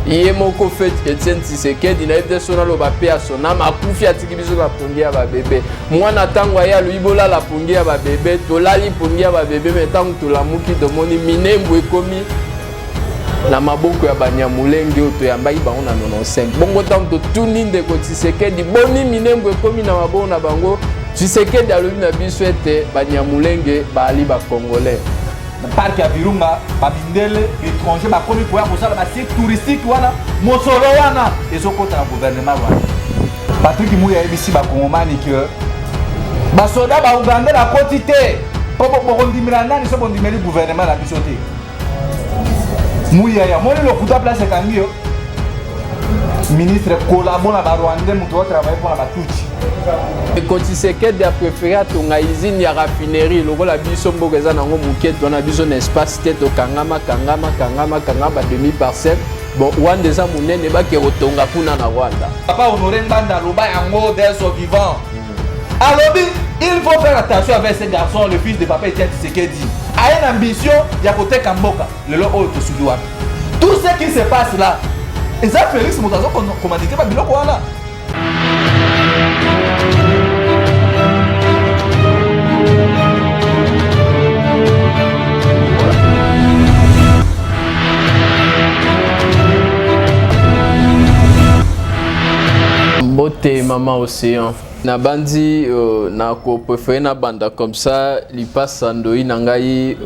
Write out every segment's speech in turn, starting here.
Iye moko fait Etienne Tshisekedi na yebde sona lo bape ya sona makufi atiki biso la pongi ya ba bébé. Mwana tango ya luibola la pongi ya ba bébé, tolali pongi ya ba bébé metango tolamuki domoni minembo ekomi na maboko ya Banyamulenge oto ya mbai bango na 95. Bongo tango tuni ndeko Tshisekedi boni minembo ekomi na maboko na bango. Tshisekedi alobi na biso ete Banyamulenge baali ba Congolais. Parc ya Virunga babindele étranger bakomi koya kosala basite touristique wana mosolo wana ezokota na gouvernement wana. Patrick Muya yebisi bakongomani ke basoda ba Uganda na koti te po bokondimela nani so bondimeli gouvernement na biso te. Muya ya moni lokuta place kangi yo ministre collabore na ba Rwandais muto wa travailler pour la batuchi. Quand Tshisekedi a préféré atonga usine ya raffinerie lokola biso mboka eza nango muke tona biso na espace te to kangama demi parcelle bon Rwanda eza munene bake rotonga kuna na Rwanda. Papa Honoré Mbanda loba yango des vivants. Alobi il faut faire attention avec ce garçon, le fils de papa Etienne Tshisekedi. A une ambition ya koteka mboka lelo oyo tosuli wana. Tout ce qui se passe là, eza Félix Moutazo commandité ba biloko wana. Beauté maman océan na bandi na ko préféré na banda comme ça li passe andoi na ngai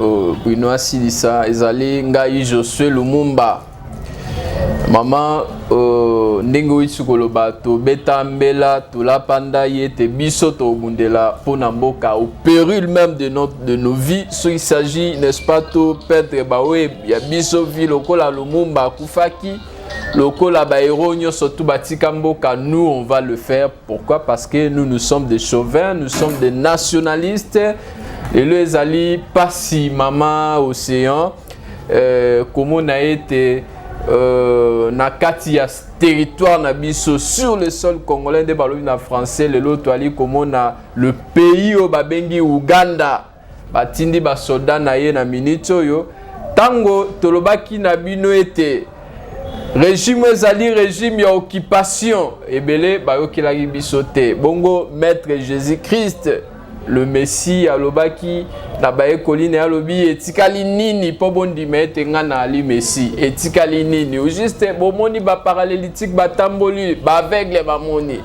Bruno Asilisa ezali ngai Josué Lumumba maman ndenge witu koloba to beta mbela to la panda yete biso to bundela pona mboka au péril même de nos vies so il s'agit n'est-ce pas to perdre bawe ya biso vie lokola Lumumba kufaki lokola ba héros surtout batika mboka nous on va le faire. Pourquoi? Parce que nous sommes des chauvins, nous sommes des nationalistes et les alliés pas si maman océan comme on a été na kati ya territoire na biso sur le sol congolais de balobi na français le lot ali comme on a le pays au babengi Uganda batindi ba soda na ye na minito yo tango tolobaki na bino ete régime ezali régime ya occupation ebele bayokilaki biso te bongo maître Jésus-Christ le Messie alobaki na bayekoli na alobi etikali nini po bondima ete nga na ali Messie etikali nini ou juste bomoni ba paralytique batamboli ba aveugle bamoni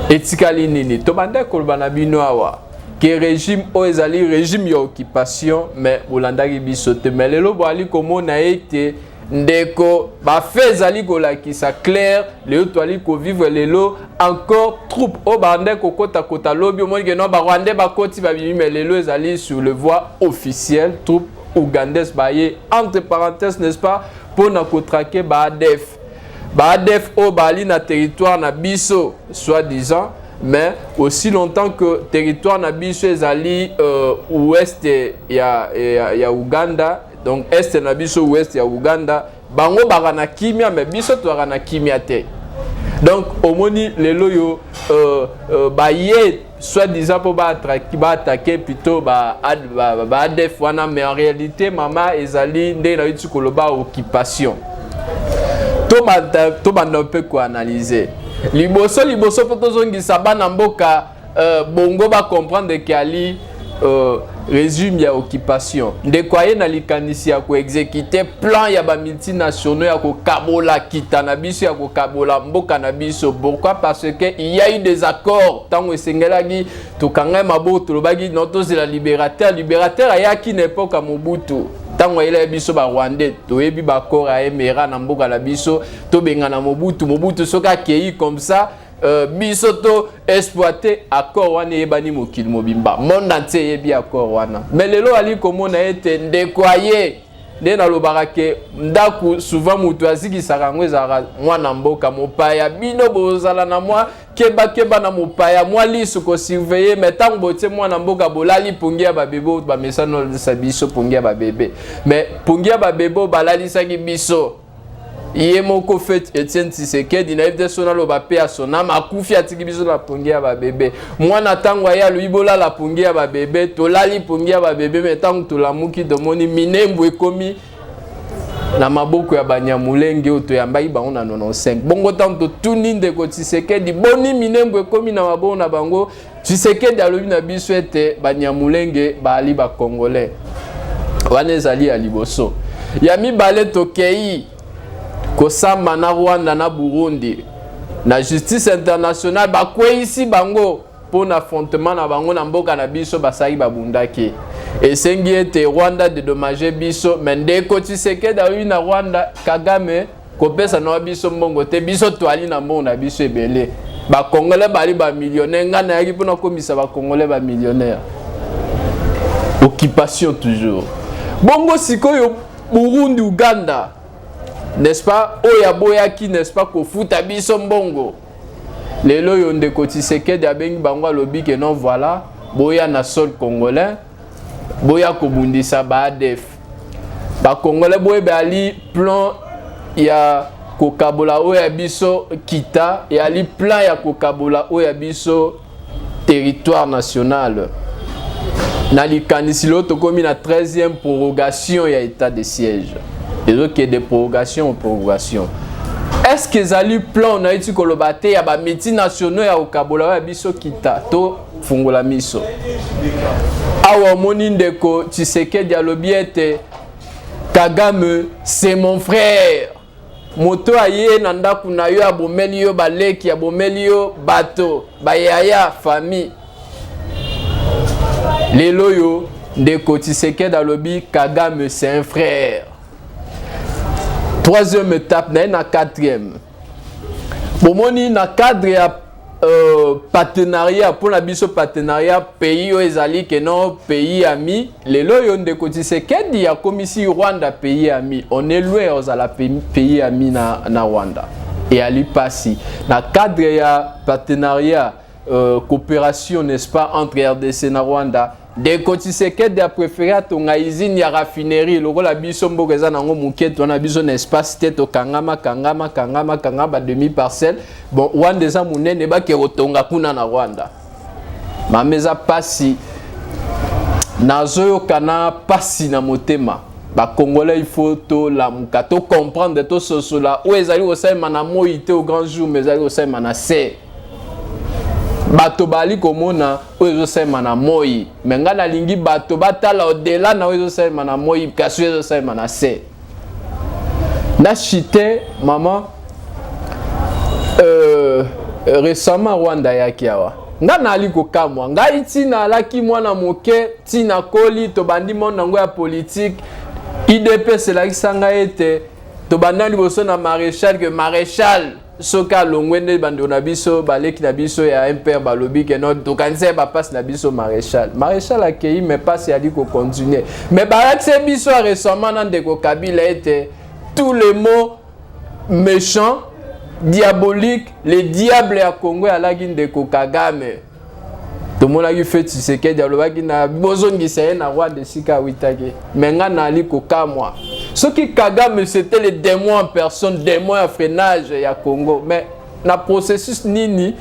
etikali nini to banda koloba na bino awa ke régime o ezali régime ya occupation mais bolandaki biso te mais lelo boali komona ete ndeko ba fezali kolakisa clair leo toali ko vivre lelo encore troupe o bande ko kota lobi o monike no ba Rwanda ba koti ba bimi mais lelo ezali sur le voie officielle troupe ougandaise baye entre parenthèses n'est-ce pas pour na ko traquer ba ADF o bali na territoire na biso soi-disant mais aussi longtemps que territoire na biso ezali ouest ya Uganda donc est na biso ouest ya Uganda bango bagana kimia mais biso to bagana kimia te donc omoni lelo yo baye soi-disant pour attaquer plutôt ba ADF wana mais en réalité mama ezali nde na yutu koloba occupation to banda peu ko analyser liboso po tozongisa bana mboka bongo ba comprendre que ali régime ya occupation ndeko aye na likanisi ya ko exécuter plan ya ba multinationaux ya ko kabola kita na biso ya ko kabola mboka na biso. Pourquoi? Parce que il y a eu des accords tango esengelaki to kanga mabo to lobaki noto c'est la libérateur ayaki na époque ya Mobutu tango ele biso ba Rwandais to yebi ba accord ya emera na mboka la biso to benga na Mobutu soka kei comme ça biso to exploiter accord wana yebani mokili mobimba monde entier yebi accord wana mais lelo ali komona ete ndekwaye nde na lobaka ke ndaku souvent mutu azikisaka ngo ezaka mwana mboka mopaya bino bozala na mwa keba na mopaya mwa liso ko surveiller mais tango botie mwana mboka bolali pungia ba bebo ba mesano sa biso pungia ba bébé mais pungia ba bebo balali saki biso iye moko fait Etienne Tshisekedi na yebde sona lo bape ya sona makufi atiki biso la pongia ba bébé mwana tango ya luibola la pongia ba bébé tolali pongia ba bébé mais tango tolamuki domoni minembo ekomi na maboko ya Banyamulenge oto yambai bango na 95 bongo tanto tuni ndeko Tshisekedi boni minembo ekomi na maboko na bango Tshisekedi alobi na biso ete Banyamulenge bali ba Congolais wana ezali ya liboso ya mibale tokei kosamba na Rwanda na Burundi na justice internationale bakweyisi bango pour affrontement na bango na mboka na biso basali babundaki esengi ete Rwanda dédommagé biso mais ndeko Tshisekedi alobi na Rwanda Kagame kopesa na biso mbongo te biso toali na mbongo na biso ebele ba Congolais bali ba millionnaire ngana yaki pona komisa ba Congolais ba millionnaire occupation toujours bongo sikoyo Burundi Uganda n'est-ce pas oya boyaki n'est-ce pas kofuta biso mbongo lelo yo ndeko Tshisekedi abengi bango alobi que non voilà boya na sol congolais boya kobundisa ba ADF ba Congolais boye bali plan ya kokabola oya biso kita ya li plan ya kokabola oya biso territoire national na likanisi lo tokomi na 13e prorogation ya état de siège et donc de prorogation en prorogation est-ce que zali plan na iti kolobate ya ba multinationaux ya kokabola oya biso kita to fungola miso awa moni ndeko Tshisekedi alobi ete Kagame c'est mon frère moto aye na ndaku na yo abomeli yo baleki abomeli yo bato bayaya famille lelo yo ndeko Tshisekedi alobi Kagame c'est un frère. Troisième étape na quatrième bomoni na cadre ya partenariat pour la biso partenariat pays yo ezali que non pays ami lelo yo ndeko Tshisekedi ya komisi Rwanda pays ami on est loin ozala pays ami na Rwanda et ali pasi na cadre ya partenariat coopération n'est-ce pas entre RDC na Rwanda ndeko Tshisekedi a préféré atonga usine ya raffinerie lokola biso mboka eza nango muketo na biso n'est-ce pas c'était to kangama ba demi parcelle bon Rwanda eza munene ba ke rotonga kuna na Rwanda mameza pasi nazo kana pasi na motema ba Congolais il faut to la mukato comprendre to sosola ou ezali osema na moite au grand jour mais ezali osema na se bato bali komona oyo sema na moi menga na lingi bato batala odela na oyo sema na moi kasi oyo sema na se na chite maman récemment Rwanda yaki awa nga nali kokamwa nga itina alaki mwana moke tina koli to bandi mona ngo ya politique IDP selakisanga ete to bandali boso na maréchal que maréchal soka longwende bando na biso baleki na biso ya impère balobi que non to kanse ba passe na biso maréchal akei mais passe ya liko continuer mais barakse biso récemment na ndeko Kabila était tous les mots méchants diaboliques les diables ya Congo ya lagi ndeko Kagame to mona ki fait Tshisekedi alobaki na bozongisa ye na roi de sika witake menga na liko kamwa. Ce qui Kagame c'était le démon en personne, démon à freinage ya Congo. Mais na processus nini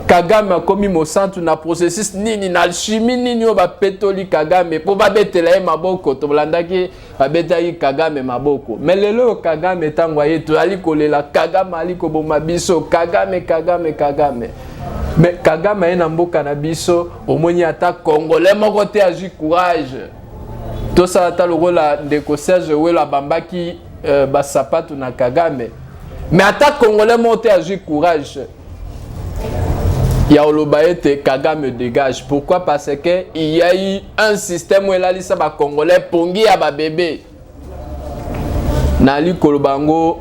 Kagame a commis mo centre na processus nini na alchimie nini oba petoli Kagame pour ba betela maboko to blandaki ba betaki Kagame maboko. Mais lelo Kagame tangwaye to ali kolela Kagame ali ko boma biso Kagame. Mais Kagame ena mboka na biso omoni ata Congolais moko te aji courage. Tout ça a le rôle de Serge Wela Bambaki Basapatu na Kagame. Mais attaque Congolais monté à jouer courage. Il y a Olobaete Kagame dégage. Pourquoi? Parce que il y a eu un système où il a dit ça Congolais pongi à ba bébé. Nali Kolobango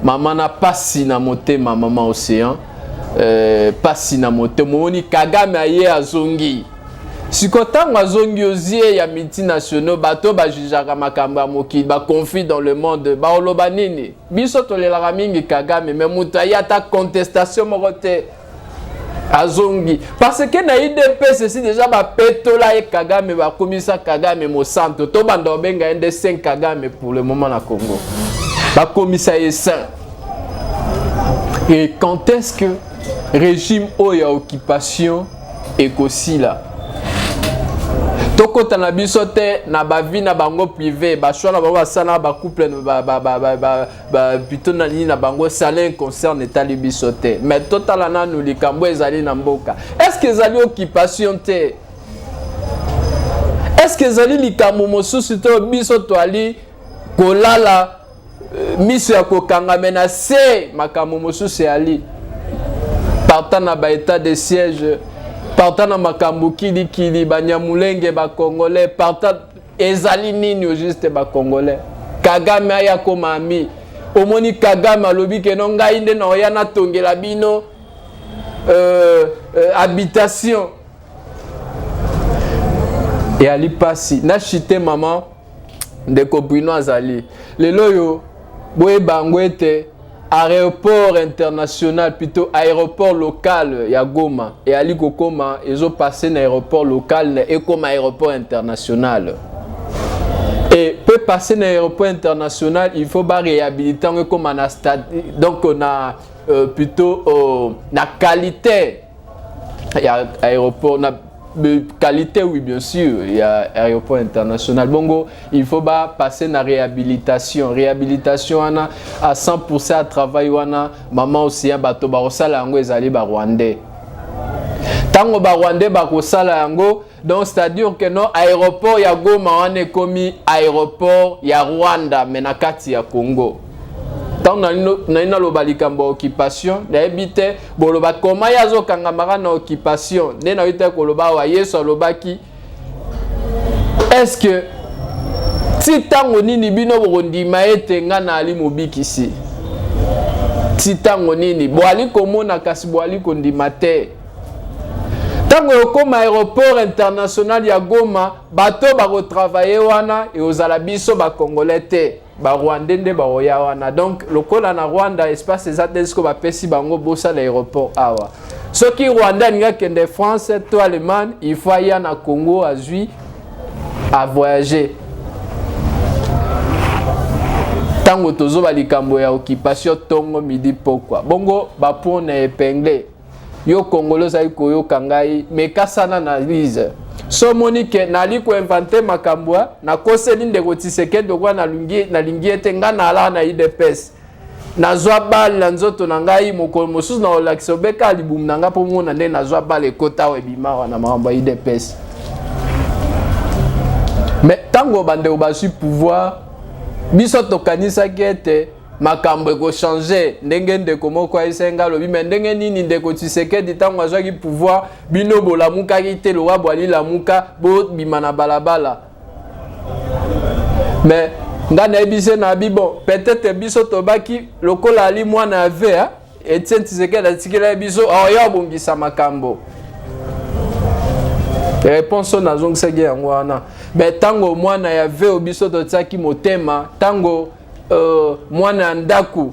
maman na pasi na moté maman océan pasi na moté moni Kagame aye azongi. Si kotango azongi ozie ya multinationaux bato ba jujaka makambo ya mokili ba conflit dans le monde ba oloba nini biso tolelaka mingi Kagame mais mutu ayata contestation moko te azongi parce que na IDP c'est déjà ba petola et Kagame ba komisa Kagame mo centre to banda obenga ND5 Kagame pour le moment na Congo ba komisa esa. Et quand est-ce que régime oya occupation ekosila tokota na biso te na bavi na bango privé choix na bango basala ba couple plutôt na nini na bango sala concerne etali biso te mais totala nanu likambo ezali na mboka. Est-ce que ezali occupation te? Est-ce que ezali likambo mosusu to biso toali kolala miso ya kokanga mena se makambo mosusu ali partant na ba état de siège, partant na makambo kili banyamulenge ba congolais, partant ezali nini au juste ba congolais. Kagame aya koma ami omoni Kagame alobi ke no ngai nde na oya na tongela bino habitation et ali pasi na chité maman de Bruno azali lelo yo boye bango ete aéroport international plutôt aéroport local ya Goma et ali kokoma ezo passer na aéroport local et comme aéroport international et peut passer na aéroport international il faut ba réhabiliter comme na stade donc on a plutôt na qualité ya aéroport na qualité oui bien sûr il y a aéroport international bongo il faut pas passer na réhabilitation wana à 100% à travail wana maman aussi ya bato ba osala yango ezali ba rwandais tango ba rwandais ba kosala yango donc c'est-à-dire que non aéroport ya Goma wana komi aéroport ya Rwanda mais na kati ya Congo. Tant na ina loba likambo occupation na ebite boloba koma yazo kangamara na occupation ne na ite koloba wa Yesu lobaki est-ce que ti tango nini bino bondima ete nga na ali mobikisi ti tango nini boali komona kasi boali kondima te tango okoma aéroport international ya Goma bato ba retravailler wana et ozala biso ba congolais te ba rwandais nde ba oya wana donc lokola na Rwanda espace ezatesiko ba pesi bango bosa l'aéroport awa soki Rwanda ninga kende France to Allemagne il faut ya na Congo azui à voyager tango tozo ba likambo ya occupation tongo midi pokwa bongo ba pona épinglé yo congolais zai koyo kangai mekasana na lise so monique nali ko inventer makambwa na koseli ndeko Tshisekedi kwa na lingi ete nga na ala na IDPS na zwa bal na nzoto na ngai mokolo mosusu na olakisa beka libum na nga po mona nde na zwa bal ekota webima wana mambo IDPS mais tango bande obasu pouvoir biso tokanisa kete makambo eko changer ndenge ndeko moko aisenga lobi mais ndenge nini ndeko Tshisekedi tango azwaki pouvoir bino bolamuka kite lo wabwali lamuka bo bimana balabala mais ngana ebise na bibo peut-être biso tobaki lokola ali mwana ave Etienne Tshisekedi atikela biso oya bongisa makambo réponse na zong sege yango wana mais tango mwana ya ve obiso totsaki motema tango mwana ndaku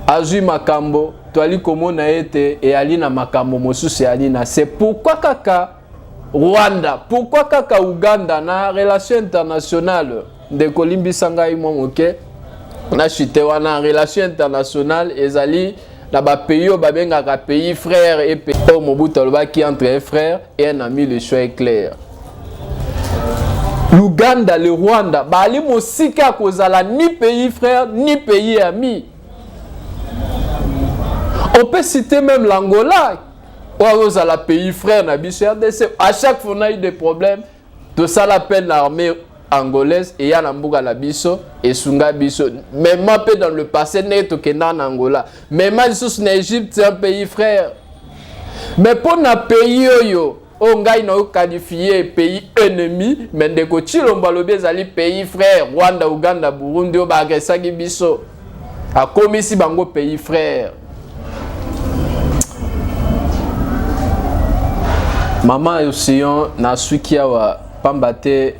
azui makambo toali komona ete e ali na makambo mosusu ali na c'est pourquoi kaka Rwanda pourquoi kaka Uganda na relation internationale de kolimbisa ngai mo moke na chite wana relation internationale ezali na ba pays o babengaka pays frère et pays Mobutu alobaki entre un frère et un ami le choix est clair. L'Ouganda, le Rwanda, bali mosika kozala ni pays frère ni pays ami. On peut citer même l'Angola, où la pays frère na biso RDC. À chaque fois on a eu des problèmes, de ça l'appelle l'armée angolaise et ya nambuga la biso et sunga biso. Même peu dans le passé neto kenda en Angola. Même sous l'Égypte c'est un pays frère. Mais pour na pays yo on gagne qualifié pays ennemi mais ndeko Chilombo lobi ezali pays frère Rwanda Uganda Burundi o bagesaki biso akomisi bango pays frère. Mama Ocean na sukia wa pambate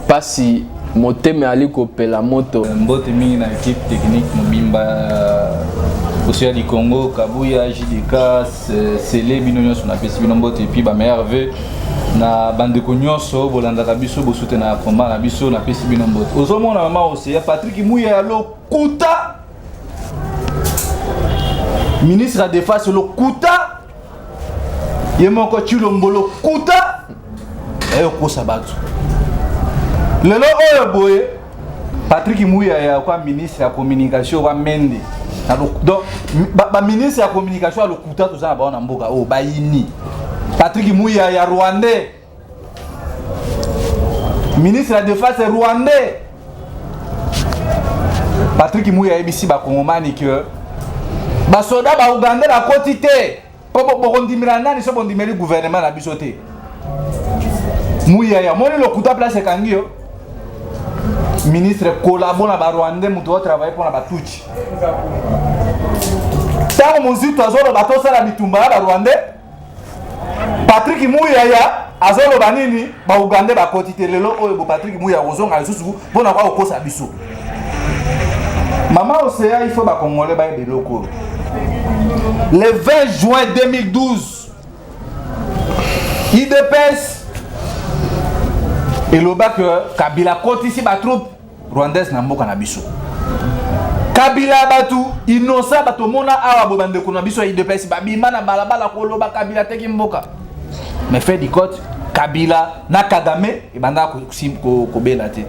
pasi moteme ali kopela moto mbote mingi na équipe technique mobimba Ocean du Congo Kabuya JDK Sele bino nyonso na pesi bino mbote puis ba meilleur vœu na bandeko nyonso bolandaka biso bosute na combat na biso na pesi bino mbote ozomona mama Ocean Patrick Muya ya lokuta ministre de défense lokuta yemoko Chilombo lokuta bayo kosa bato lelo oyo boye Patrick Muyaya kwa ministre ya communication wa Mende donc ba ministre ya communication alokuta to za ba na mboka o bayini Patrick Muyaya rwandais ministre de la défense rwandais Patrick Muyaya bisi ba kongomani que ba soda ba uganda la quantité po bondimira nani so bondimeli gouvernement na bisoté Muyaya moni lokuta place kangio ministre collabore na ba rwandais muto wa travailler pour na ba tuchi tant mozito azolo bato sala bitumba ba rwandais Patrick Muyaya azolo banini ba uganda ba quantité lelo oyo bo Patrick Muyaya ozonga lisusu pona kwa okosa biso Maman Océa, il faut que les Congolais aient des locaux. Le 20 juin 2012, IDPS et le bac Kabila côté ici ma troupe rwandaise na mboka na biso. Kabila batu innocent bato mona awa bobande ko na biso IDPS babima na balabala ko loba Kabila teki mboka. Mais fait du côte Kabila na Kagame et banda ko bela te.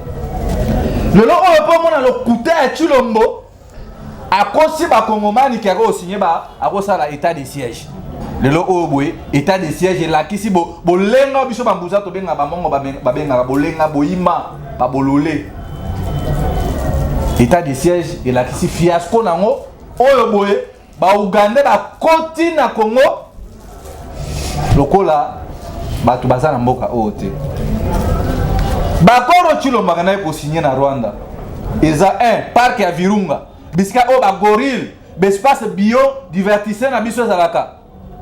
Le lot où on a le couteau à Chilombo, à cause ba Congomani qui a signé à cause de l'état de siège. Le lot où état de siège là qui si bo lenga biso bambuza to benga bamongo babenga bolenga boima ba bololé. État de siège et là qui si fiasco nango oyo boye ba Uganda ba koti na Congo. Lokola ba to bazana mboka ote. Bakoro Chilombo kana ko signer na Rwanda. Eza un parc ya Virunga. Bisika o ba gorille, espace bio divertissement na biso zalaka.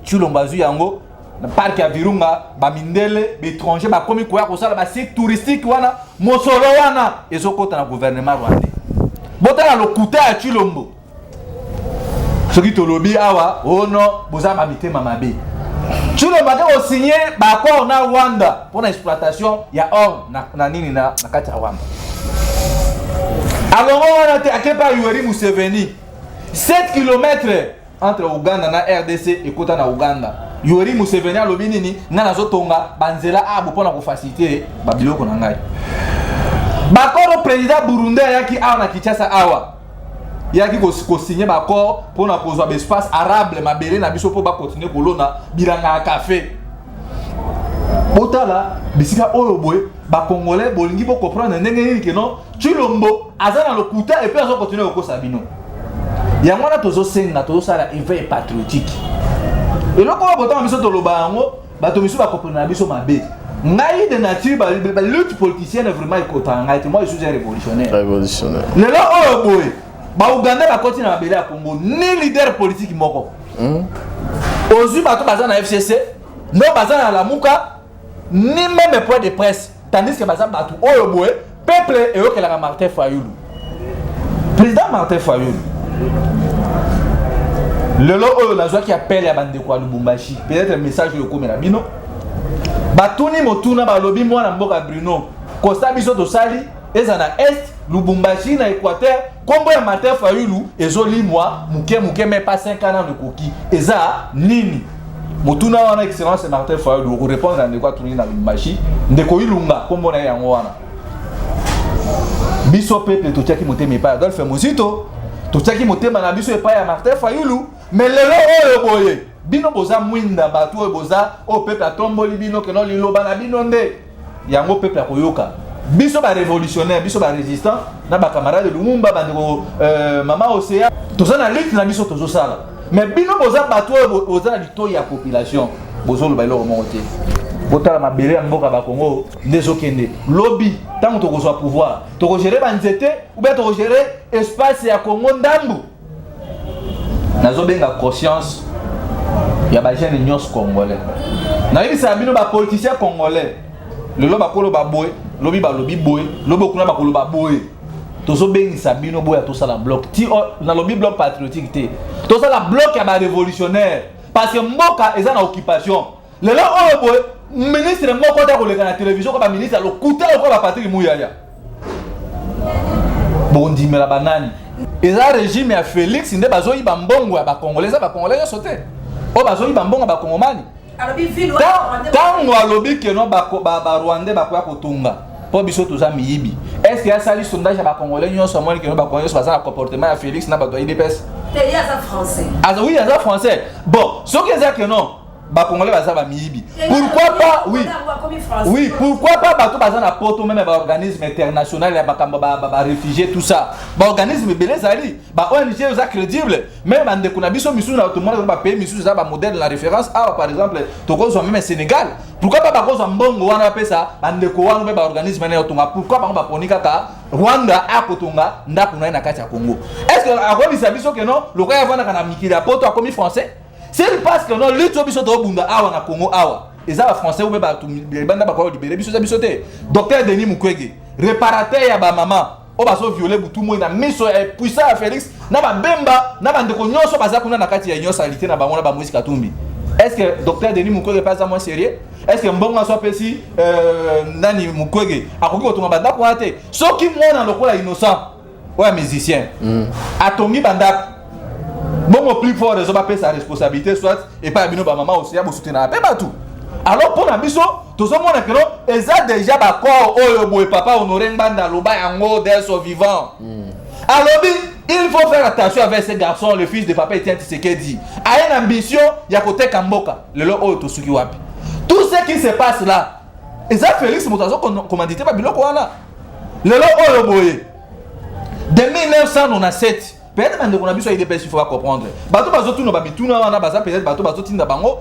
Chilombo azu yango na parc ya Virunga ba mindele étranger ba komi ko ya ko sala ba site touristique wana mosolo wana ezokota na gouvernement rwandais. Botala lokuta ya Chilombo. Soki tolobi awa ono boza ba mitema mabe. Chilombo a signé l'accord na Rwanda pour l'exploitation ya or na nini na kati ya Rwanda. Alors on a été à Kepa Yoweri Museveni 7 km entre Uganda na RDC et kota na Uganda. Yoweri Museveni alobi nini nga nazotonga banzela abu pona ko faciliter ba biloko na ngai. Bakoro président Burundi yaki awa na Kinshasa awa. Yaki ko signer l'accord pour na kozwa espace arable mabele na biso po ba continuer kolona bilanga café. Otala bisika oyo boy ba congolais bolingi po comprendre ndenge nini ke non Chilombo azana lokuta et puis azo continuer ko sabino. Yango na tozo senga tozo sala éveil patriotique. Et loko ba botan biso to loba yango ba to biso ba comprendre biso mabe. Ngai de nature ba lutte politicienne vraiment ekotanga et moi je suis un révolutionnaire. Révolutionnaire. Le là oyo boy ba Uganda ba continue na bele ya Congo ni leader politique moko. Ozu bato baza na FCC, no baza na Lamuka, ni même point de presse, tandis que baza bato oyo boy peuple et okelaka Martin Fayulu. Président Martin Fayulu. Le lot oyo la joie qui appelle ya bande kwa Lubumbashi, peut-être un message yo komela bino. Batuni motuna ba lobi mwana mboka Bruno, Costa biso to sali ezana est Lubumbashi na Équateur kombo ya Martin Fayulu ezoli moi muke mais pas 5 ans de koki eza nini motuna wana excellence Martin Fayulu ko répondre à quoi tourner na Lubumbashi ndeko ilunga kombo na yango wana biso peuple to tiaki motema pa Adolphe Mozito to tiaki motema na biso epa ya Martin Fayulu mais lelo oyo boye bino boza mwinda bato oyo boza o peuple atomboli bino ke no liloba na bino nde yango peuple akoyoka biso ba révolutionnaire biso ba résistant na ba camarade de Lumumba bandeko Maman Océa toza na lutte na biso tozo sala mais bino boza bato boza na litoyi ya population bozolo ba iloko moko te botala mabele ya mboka ba Congo ndezokende lobby tango tokozwa pouvoir tokogérer ba nzete ou bien tokogérer espace ya Congo ndambu nazo benga conscience ya ba jeune nyos congolais na yebisa bino ba politiciens congolais le loba kolo ba boy lobi ba lobi boy lobo kuna ba kolo ba boy tozo bengisa bino boya to sala bloc ti na lobi bloc patriotique te to sala bloc ya ba révolutionnaire parce que mboka eza na occupation le là oyo boy ministre moko ta koleka na télévision ko ba ministre lo kuta ko ba Patrick Muyaya bondi mela banani eza régime ya Félix nde bazo yiba mbongo ya ba congolais ba congolais sote o bazo yiba mbongo ba congomani Tango alobi que non ba Rwandais ba kwa kotunga. Po biso toza miyibi. Est-ce qu'il y a sali sondage ba congolais nyo so moi que non ba congolais so ça comportement à Félix na ba do IDPS. Il y a ça français. Ah oui, il y a ça français. Bon, ce qui est que non ba congolais ba ça ba miyibi. Pourquoi pas oui. Oui, pourquoi pas bato baza na poto même ba organisme international ya ba réfugiés tout ça. Ba organisme belé zali, ba ONG oza crédible. Même ande kuna biso misu na tout le monde ba pays misu za ba modèle la référence ah par exemple Togo so même Sénégal. Pourquoi pas ba ko mbongo wana pesa bande ko wana ba organisme na otunga. Pourquoi pas ba ponika ka Rwanda a kotunga ndako na kati ya Congo. Est-ce que a ko biso que non le roi vana kana mikira poto a commis français? C'est parce que non lutte biso to bunda awa na Congo awa. Les français ou bien les bandes bakolo libéré biso za bisoté docteur Denis Mukwege réparateur ya ba maman o baso violer butu mo na miso puissant à Félix na ba bemba na ba ndeko nyonso baza kuna na kati ya nyosalité na bango na ba Moïse Katumbi. Est-ce que docteur Denis Mukwege pas moins sérieux? Est-ce que mbongo so pesi nani Mukwege akoki kotunga banda ko ate soki mwana lokola innocent ouais musicien atongi banda bongo plus fort les ba pesa responsabilité soit et pas bino ba maman aussi ya bo soutenir pe batou. Alors pour la biso, tout ce monde que non, ils ont déjà ba corps oyo papa honoré nganda loba yango dès son vivant. Alors il faut faire attention avec ces garçons, le fils de papa Etienne Tshisekedi. A une ambition, ya côté Kamboka, le lo oyo to suki wapi. Tout ce qui se passe là, ils ont Félix Moutazo commandité ba biloko wana. Le lo oyo boye. De 1997 peut-être que nous avons des il faut comprendre. Bato bazo tout no ba bituna wana baza peut-être bato bazo tinda bango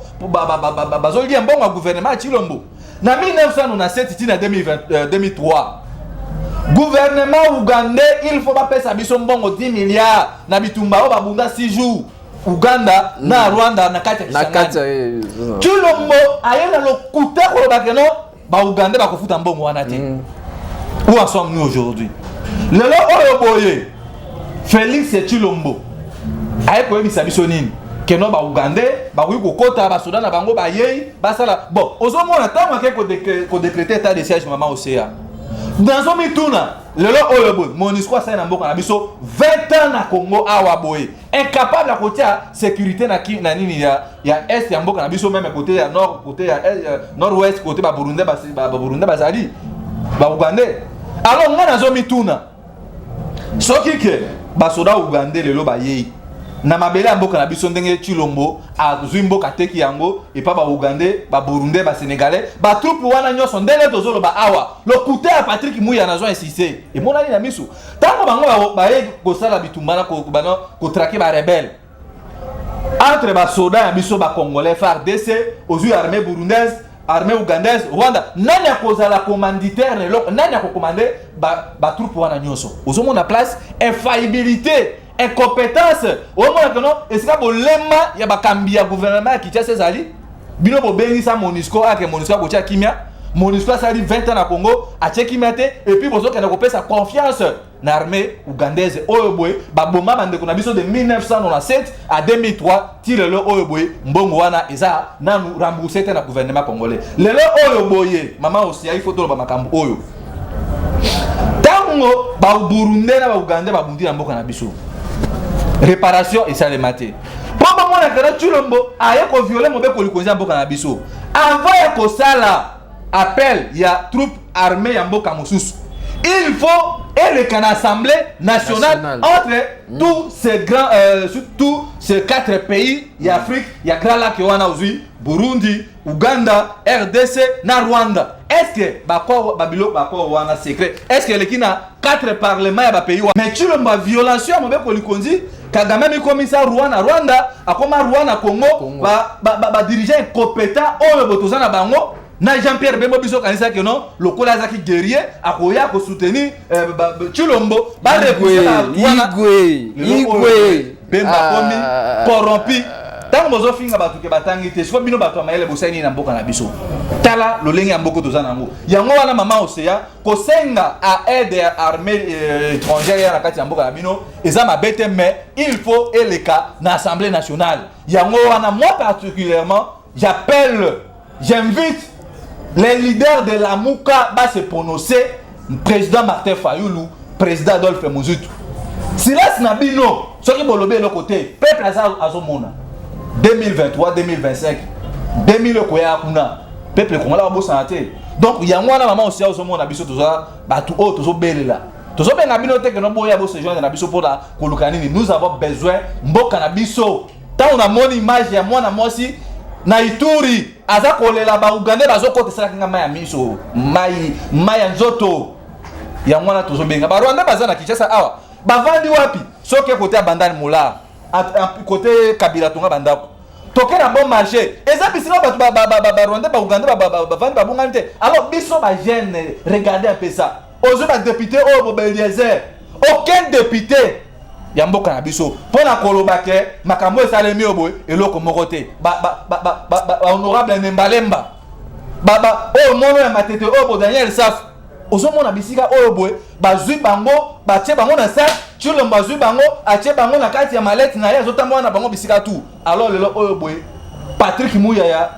bazo li mbongo au gouvernement à Chilombo. Na 1997 tina 2003. Gouvernement ougandais, il faut pas payer sa biso mbongo 10 milliards na bitumba o babunda 6 jours. Uganda na Rwanda na kati ya Chilombo ayena lo kuta ko ba keno ba Uganda ba kofuta mbongo wana te. Où en sommes-nous aujourd'hui? Le lo oyo boye Félix Chilombo aye ko ebisa biso nini que non ba Ougandais ba wi ko kota ba Soudan na bango ba yei ba sala bon ozo mona tango ke ko décréter état de siège maman Océa dans son mituna le lo oyo boy MONUSCO ça na mboka na biso 20 ans na Congo awa boy incapable à côté sécurité na nini ya est ya mboka na biso même côté ya nord côté ya nord-ouest côté ba Burundi ba zali ba Ougandais alors nga na zo mituna soki ke basoda Ougandais lelo ba yei na mabele mboka na biso ndenge Chilombo azwi mboka teki yango et pas ba Ougandais ba Burundais ba Sénégalais ba troupe wana nyoso ndenge tozolo ba awa le côté à Patrick Mouya na zo insisté et mon ali na misu tango bango ba yei ko sala bitumbana ko traquer ba rebelle entre ba soda ya biso ba congolais FARDC aux armées burundaises armée ougandaise Rwanda nani akozala commanditaire nani akokomande ba troupe wana nyoso ozomona place infaillibilité incompétence omona que non esika bolema ya bakambi ya gouvernement ya Kinshasa ezali bino bobengisa MONUSCO ake MONUSCO ko tia kimia MONUSCO sali 20 ans na Congo a tia kimia te et puis bozo kana ko pesa confiance na armée ougandaise oyo boy ba bomba bande kuna biso de 1997 à 2003 tire le oyo boy mbongo wana eza na rembourser te na gouvernement congolais lelo oyo boye mama aussi il faut to ba makambo oyo tango ba Burundi na ba Uganda ba bundi na mboka na biso réparation et ça les maté papa mona kana Chilombo aye ko violer mobe ko likonza mboka na biso avant ya ko sala appel ya troupe armée ya mboka mosusu il faut et le Assemblée nationale entre tous ces grands tous ces 4 pays d'Afrique il y a grand lac wana aujourd'hui Burundi Ouganda RDC na Rwanda est-ce que babilo bako wana secret est-ce que les kina 4 parlements ya ba pays mais tu le ma violation mo be ko likonzi Kagame mi komisa Rwanda akoma Rwanda Congo ba dirigeant incompétent oyo botozana bango na Jean-Pierre Bembo biso kanisa que non le kolazaki guerrier akoya ko soutenir Chilombo ba Igwe Bemba komi corrompu tango bozo finga batu ke batangi te siko bino batu amayele bosani na mboka na biso tala lolenge ya mboko tozana ngo yango wana mama Océa ko senga à aide ya armée étrangère na kati ya mboka na bino eza mabete mais il faut eleka na Assemblée nationale yango wana moi particulièrement j'invite les leaders de la Mouka va se prononcer président Martin Fayoulou président Adolphe Muzutu silence na bino soki bolobé le côté peuple azomona 2023 2025 2000 koya kuna peuple congolais ba bosa te donc yango wana maman aussi au monde na biso toza batu o tozo belela tozo benga bino te que no boya bo se joindre na biso pour la kolukanini nous avons besoin mboka na biso tant on a mon image ya mwana mosi na Ituri aza kolela ba Uganda bazokotesala kinga maya miso maya nzoto ya mwana tozo benga ba Rwanda bazana Kinshasa awa bavandi wapi soki côté bandani mola côté Kabila tonga bandako toke na bon marché eza bisino ba Rwanda ba Uganda bavandi babungani te alors biso ba jeune regardez un peu ça ozo ba député o Bobeliezer aucun député ya mboka na biso pona koloba ke makambo esalemi oboy eloko moko te honorable Nembalemba o mono ya matete o Daniel Saf ozo mona bisika o boy bazui bango batie bango na sa chulombo bazui bango atie bango na kati ya malette na ya zotambo na bango bisika tout alors lelo o boy Patrick Muyaya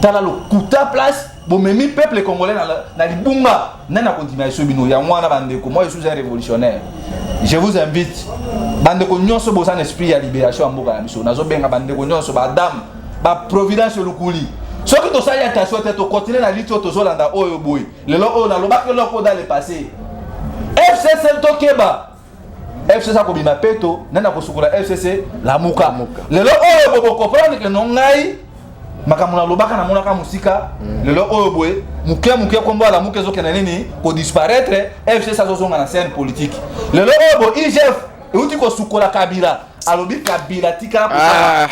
tala lo kuta place bomemi peuple congolais na libunga nana continuation bino ya mwana bandeko moi je suis un révolutionnaire. Je vous invite bandeko nyonso bosa esprit ya libération mboka na biso nazo benga bandeko nyonso ba dame ba providence lukuli soki to sali attention te to continuer na lito to zolanda oyo boy lelo oyo na lobaki loko dans le passé FCC tokeba FCC ko bima peto nana ko sukula FCC la muka lelo oyo bobo comprendre que non ngai makamuna lobaka na monaka musika lelo oyo boy muke kombo la muke zo kena nini ko disparaître FCC sa zonga na scène politique lelo oyo boy IGF euti ko sukola Kabila alobi Kabila tika ko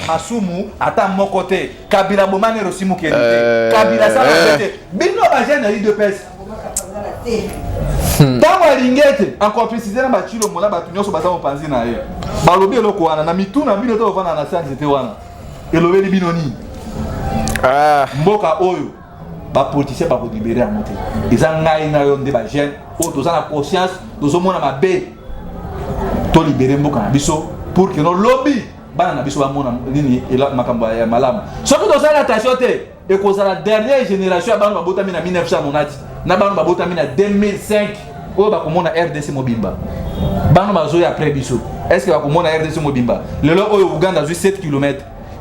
masumu ata moko te Kabila bomane rosimu kende Kabila sa te bino ba jeune de pes tango alingete en complicité na bachilo mola batu nyonso baza mopanzi na ye balobi eloko wana na mituna bino to vana na science te wana elobeli bino ni mboka oyo ba politicien ba ko libérer a monter eza ngai na yo nde ba jeune o toza na conscience tozomona mabe to libérer mboka na biso pour que no lobby bana na biso ba mona nini ela makambo ya malamu soki toza na attention te et cause la dernière génération ya bana babotami na 1990 na bana babotami na 2005 oyo ba komona RDC mobimba bana bazoya après biso est-ce que ba komona RDC mobimba lelo oyo Uganda zui 7 km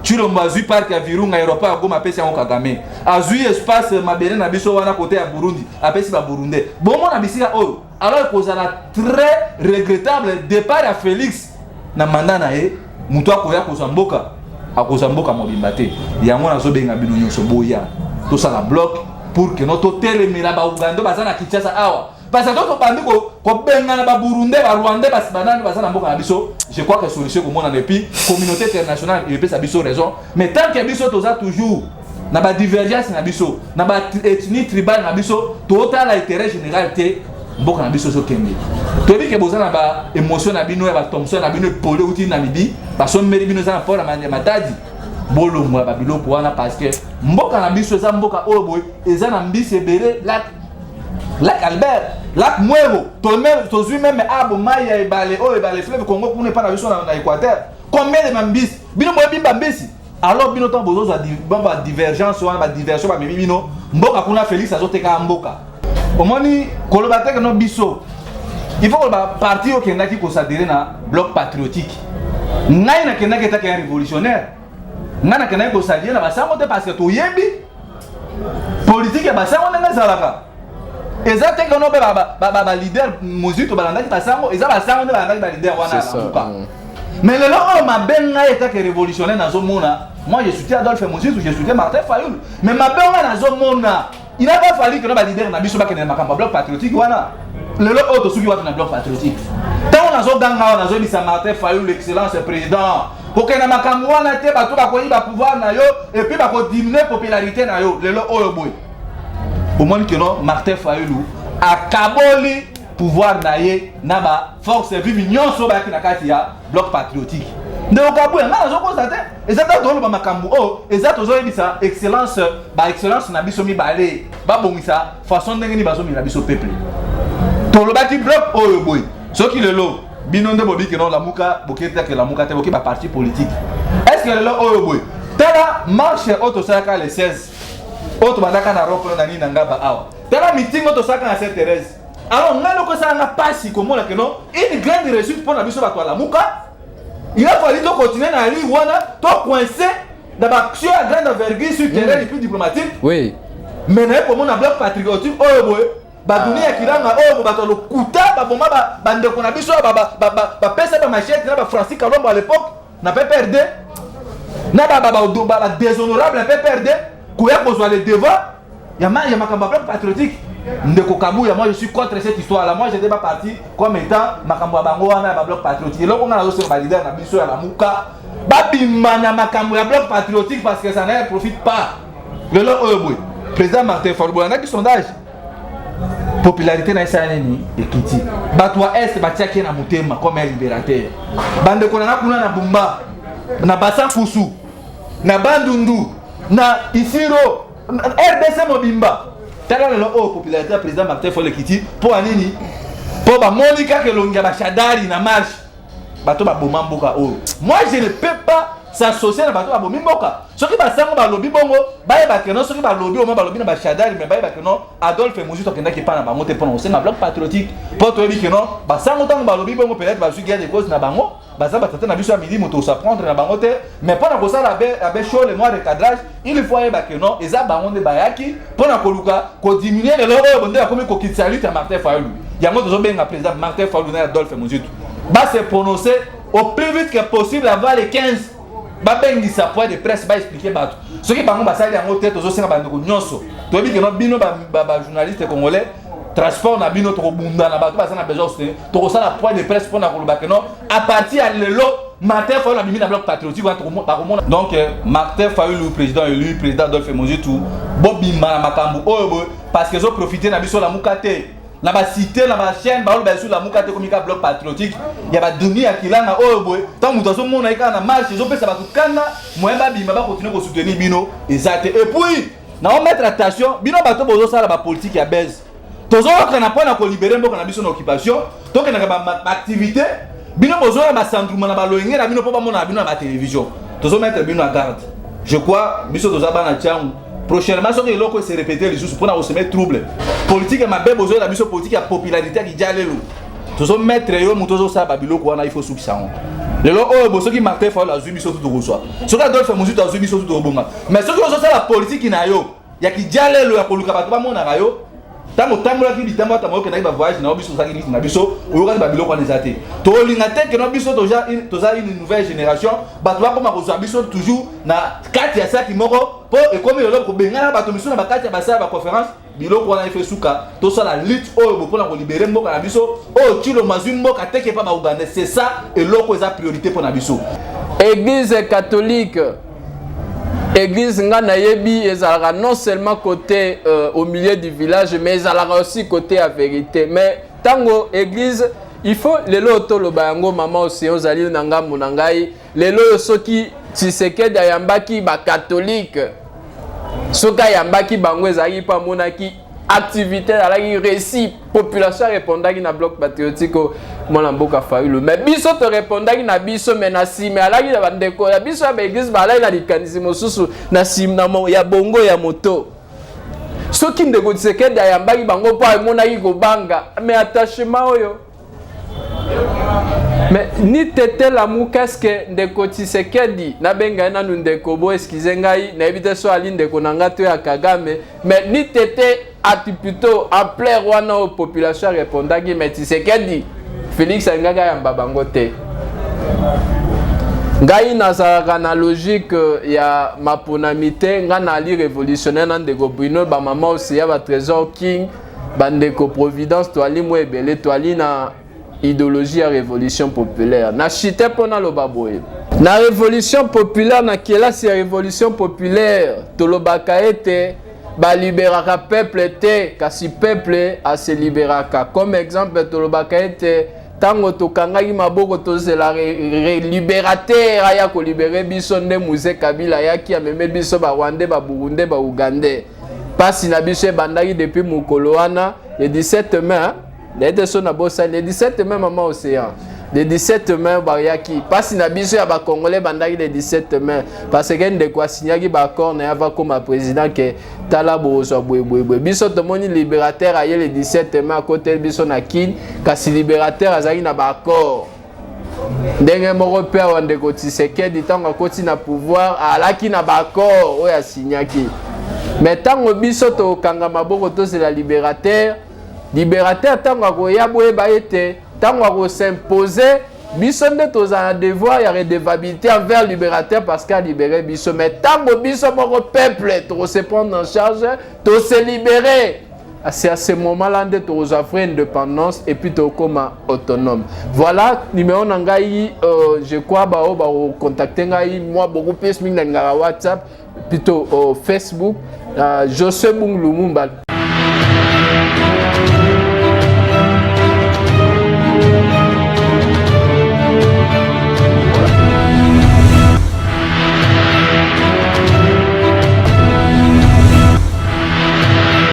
Chilombo azui parc ya Virunga aéroport ya Goma pesi yango Kagame azui espace mabele na biso wana côté ya Burundi apesi ba Burundais bomo na bisika oyo alors cause la très regrettable départ ya Félix na mandat na ye muto akoya kozamboka mobimba te yango nazo benga bino nyonso boya to sala bloc pour que notre telemela ba Uganda bazana Kinshasa awa parce que d'autres bandits ko benga na ba Burundais ba Rwandais ba banani bazana mboka na biso je crois que solution comme on en et puis communauté internationale il peut sa biso raison mais tant que biso toza toujours na ba divergence na biso na ba ethnie tribale na biso total intérêt général te mboka na biso so kende to bi ke bozana ba émotion na bino ya ba Thompson na bino pole uti na libi ba so meri bino za pora matadi bolongwa ba biloko wana parce que mboka na biso za mboka oyo boy eza na mbisi ebele Lac Albert, Lac Mwero, tozui même abo maya ebale o ebale fleuve Congo pour ne pas na biso na Équateur. Combien de mambisi? Bino mo bimba mbisi. Alors bino temps bozo za divergence wana ba diversion ba mimi bino mboka kuna Félix azoteka mboka. Omoni koloba te que no biso. Il faut que ba parti o kendaki ko s'adhérer na bloc patriotique. Ngai na kendaki ta un révolutionnaire. Ngai na kendaki ko s'adhérer na ba sango te parce que to yebi politique ya ba sango na zalaka. Exactement que nous ba leader musique to balanda ki basango eza basango ne balanda ki ba leader wana la mais le long ma benga eta que révolutionnaire na zomona moi je soutiens Adolphe Mouzitu je soutiens Martin Fayulu mais ma benga na zomona il n'a pas fallu que no ba leader na biso ba ke na makamba bloc patriotique wana le long auto suki watu na bloc patriotique tant on a zo ganga on a zo bisa Martin Fayulu l'excellence président pour que na makambo wana te ba to ba ko yiba pouvoir na yo et puis ba ko diminuer popularité na yo le long oyo boy au moins que non Martin Fayulu a kaboli pouvoir naie na ba force vive nyonso ba kina kati ya bloc patriotique donc kabu na zo constater ezata to ba makambu o ezata zo ebisa excellence na biso mi balé ba bongisa façon ndenge ni bazo mi na biso peuple to lo bati bloc oyo boy soki lelo bino nde bobi que non la muka boketa que la muka te boki ba parti politique est-ce que lelo oyo boy tala marche auto saka le 16 auto bandaka na ropo na nini ngaba awa tala meeting auto saka na Sainte Thérèse alors ngalo ko sanga pasi comme la que non une grande réussite pour na biso ba to la muka il a fallu to continuer na li wana to coincé dans l'action à grande envergure sur le terrain et puis diplomatique. Oui. Mais pour mon bloc patriotique, baduni ya kilanga bato le kuta baboma bande ko na biso pesa ba machette na ba Francis Kalombo à l'époque n'a pas perdu na ba déshonorable n'a pas perdu kuya ko soit le devant ya makamba bloc patriotique ndeko Kabuya. Moi je suis contre cette histoire là. Moi j'étais pas parti comme étant makambo bango wana ba bloc patriotique là on a aussi ba leader na biso ya muka babima na makambo ya bloc patriotique parce que ça ne profite pas le président Martin Fayulu on a qui sondage popularité na Israël et Kiti. Batwa est batiaki na mutema comme un libérateur. Bande konana kuna na Bumba, na Bassan Fusu, na Bandundu, na Isiro, RDC Mobimba. Tala le popularité président Martin Fayulu Kiti pour anini pour ba Monica que longa ba Chadari na marche. Bato ba bomba mboka o. Moi je ne peux pas s'associer na bato ba bomba mboka. Soki ba sango ba lobi bongo, ba ba que non soki ba lobi o ba lobi na ba Chadari mais ba que non Adolphe Muzi to kenda ki pa na bango te pona na bloc patriotique. Pour to bi que non ba sango tango ba lobi bongo peut-être ba su guerre de cause na bango, ba za ba tata na biso ya midi moto sa prendre na bango te, mais pona ko sala abe show le mois de cadrage, il faut ba que non eza bango de bayaki pona ko luka ko diminuer le loro bonde ya komi ko kitsalu ta Martin Fayulu. Yango to zo benga président Martin Fayulu na Adolphe Muzi. Va se prononcer au plus vite que possible avant les 15. Va bengi sa point de presse va expliquer bato. Ce qui bango basali yango tête aux senga bandeko nyonso. To bi que no bino ba journaliste congolais transport na bino to bunda na bato basana besoin to ça la point de presse pour na koloba que non à partir à lelo Martin Fayulu a mis na bloc patriotique va to donc Martin Fayulu président élu président Adolphe Muzi tout bobima makambu oyo parce que zo profiter na biso la mukate. Na ba cité na ba chaîne ba sur la mukate komika bloc patriotique ya ba dunia kilanga oyo boy tant muto so mona ika na marche zo pesa ba tukana moyeba bima ba continuer ko soutenir bino ezate et puis na on mettre attention bino bato bozo sala ba politique ya base tozo kana pona ko libérer mboko na biso na occupation to kana ba activité bino bozo na ba centre na ba loyenge na bino po ba mona bino na ba télévision tozo mettre bino à garde je crois biso toza bana tiangu. Prochainement, ce que l'on se répéter les choses pour nous semer trouble. Politique ma belle besoin la mission politique à popularité qui déjà lelo. Tous os maîtres yo mutozo sa babilo ko na il faut soupçon. Le lo oh boso qui Martin Fayulu la zubi so tout reçoit. Ce que Adolphe Muzi ta zubi so tout bonga. Mais ce que on ça la politique na yo, ya ki déjà lelo ya koluka bato ba mona rayo. Tango tambola ki bitambo ta moyo ke na ba voyage na biso sa ki na biso o yo ka babilo ko nezate. To lingate ke no biso toja une nouvelle génération, bato ba ko ma ko biso toujours na kati ya sa ki moko. Et comme il y a un problème, il y a une conférence, il y a fait souka, tout ça la lutte pour libérer les biso, tu le mazum c'est ça et l'autre est la priorité pour Nabiso. Église catholique, église Nganayebi, non seulement côté au milieu du village, mais aussi côté à vérité. Mais tango église, il faut les loto le bayango maman aussi aux alliés nanga munangai, les loto soki Tshisekedi ayambaki ba catholique. Soka yambaki bango ezali pa monaki activité à la récit population répondaki na bloc patriotique mona mboka Fayulu mais biso to répondaki na biso menasi mais alaki na bandeko ya biso ya église balai na likanisi mosusu na sim na ya bongo ya moto soki ndeko Tshisekedi yambaki bango pa monaki kobanga mais attachement oyo mais ni tete l'amour qu'est-ce que ndeko Tshisekedi na benga na ndeko bo excusez ngai na ebite so ali ndeko nanga to ya Kagame mais ni tete ati plutôt en plein wana aux population répondaki mais Tshisekedi Félix Nganga ya mbabango te ngai nazalaka na logique ya maponamite nga na ali révolutionnaire na ndeko Bruno ba mama aussi ya ba trésor king bandeko providence to ali mo ebele to ali na idéologie à révolution populaire. Na chité pona lo baboye. Na révolution populaire na kiela si révolution populaire to lo bakaete ba libéraka peuple te kasi peuple a se libéraka. Comme exemple to lo bakaete tango to kangaki maboko to zela libérateur aya ko libérer biso nde Moïse Kabila yaki ameme biso ba Rwandais ba Burundais ba Ougandais. Pasi na biso bandaki depuis mukolo wana le 17 mai les 17 mai maman océan les 17 mai bariaki pasi na biso ya ba congolais bandaki les 17 mai parce que ndeko asignaki ba accord na ava comme président que tala bozo bwe biso to moni libérateur aye les 17 mai à côté biso na kin kasi libérateur azaki na ba accord ndenge moko pe wandeko Tshisekedi ntango akoti na pouvoir alaki na bakor oyo asignaki. Mais ntango biso tokanga maboko tozela libérateur ntango akoya boyeba ete ntango akos'impose biso nde tozala devoir ya redevabilité envers libérateur parce qu'a libéré biso. Mais ntango biso moko peuple se prendre en charge se libérer. C'est à ce moment-là que tu as fait indépendance et puis tu es autonome. Voilà, numéro nangai, je crois que contacter moi beaucoup plus sur WhatsApp, plutôt Facebook, José Bung Lumumba.